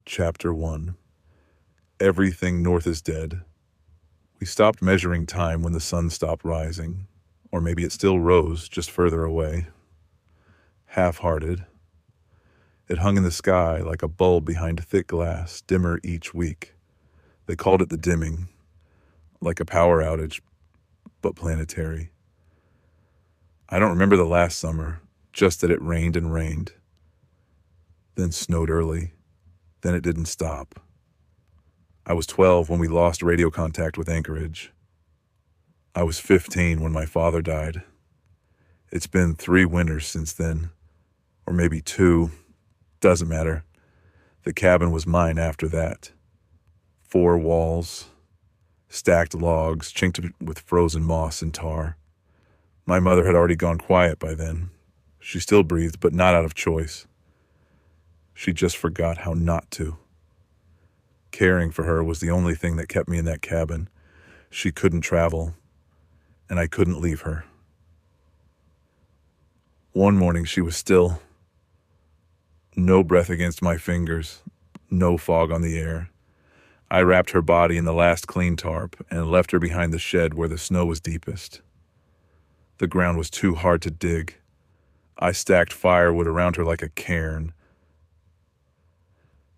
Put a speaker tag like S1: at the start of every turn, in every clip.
S1: Chapter 1. Everything north is dead. We stopped measuring time when the sun stopped rising, or maybe it still rose, just further away. Half-hearted. It hung in the sky like a bulb behind thick glass, dimmer each week. They called it the dimming, like a power outage, but planetary. I don't remember the last summer, just that it rained and rained. Then snowed early. Then it didn't stop. I was 12 when we lost radio contact with Anchorage. I was 15 when my father died. It's been 3 winters since then, or maybe 2, doesn't matter. The cabin was mine after that. 4 walls, stacked logs, chinked with frozen moss and tar. My mother had already gone quiet by then. She still breathed, but not out of choice. She just forgot how not to. Caring for her was the only thing that kept me in that cabin. She couldn't travel, and I couldn't leave her. One morning she was still. No breath against my fingers, no fog on the air. I wrapped her body in the last clean tarp and left her behind the shed where the snow was deepest. The ground was too hard to dig. I stacked firewood around her like a cairn.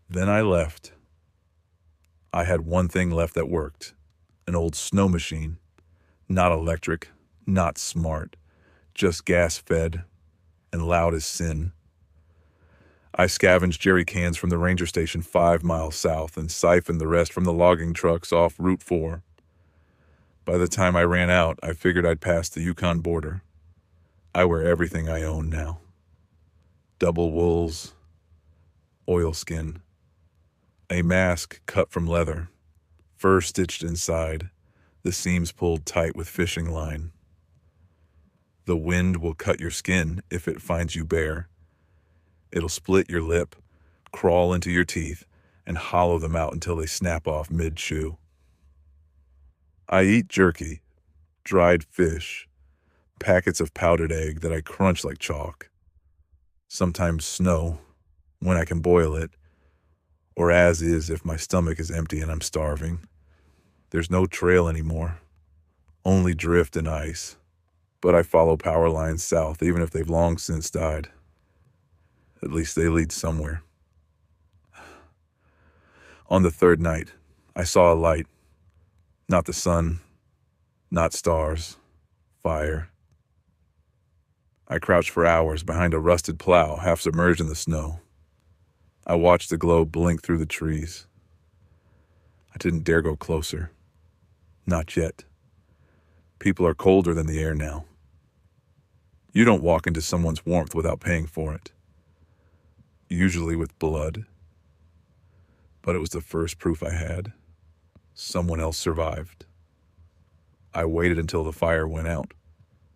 S1: Then I left. I had one thing left that worked, an old snow machine. Not electric, not smart, just gas-fed and loud as sin. I scavenged jerry cans from the ranger station 5 miles south and siphoned the rest from the logging trucks off Route 4. By the time I ran out, I figured I'd passed the Yukon border. I wear everything I own now. Double wools, oilskin, a mask cut from leather, fur stitched inside, the seams pulled tight with fishing line. The wind will cut your skin if it finds you bare. It'll split your lip, crawl into your teeth, and hollow them out until they snap off mid-chew. I eat jerky, dried fish, packets of powdered egg that I crunch like chalk. Sometimes snow, when I can boil it, or as is if my stomach is empty and I'm starving. There's no trail anymore, only drift and ice, but I follow power lines south even if they've long since died. At least they lead somewhere. On the 3rd night, I saw a light. Not the sun, not stars, fire. I crouched for hours behind a rusted plow, half submerged in the snow. I watched the glow blink through the trees. I didn't dare go closer. Not yet. People are colder than the air now. You don't walk into someone's warmth without paying for it. Usually with blood. But it was the first proof I had. Someone else survived. I waited until the fire went out.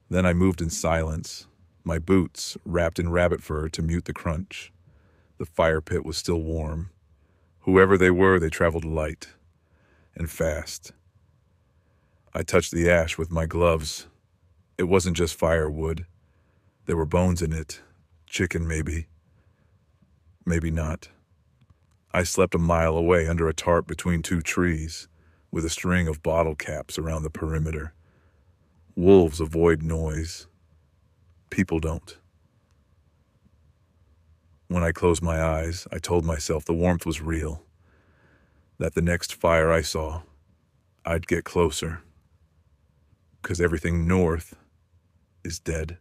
S1: Then I moved in silence, my boots wrapped in rabbit fur to mute the crunch. The fire pit was still warm. Whoever they were, they traveled light and fast. I touched the ash with my gloves. It wasn't just firewood. There were bones in it. Chicken, maybe. Maybe not. I slept a mile away under a tarp between 2 trees, with a string of bottle caps around the perimeter. Wolves avoid noise. People don't. When I closed my eyes, I told myself the warmth was real, that the next fire I saw, I'd get closer, 'cause everything north is dead.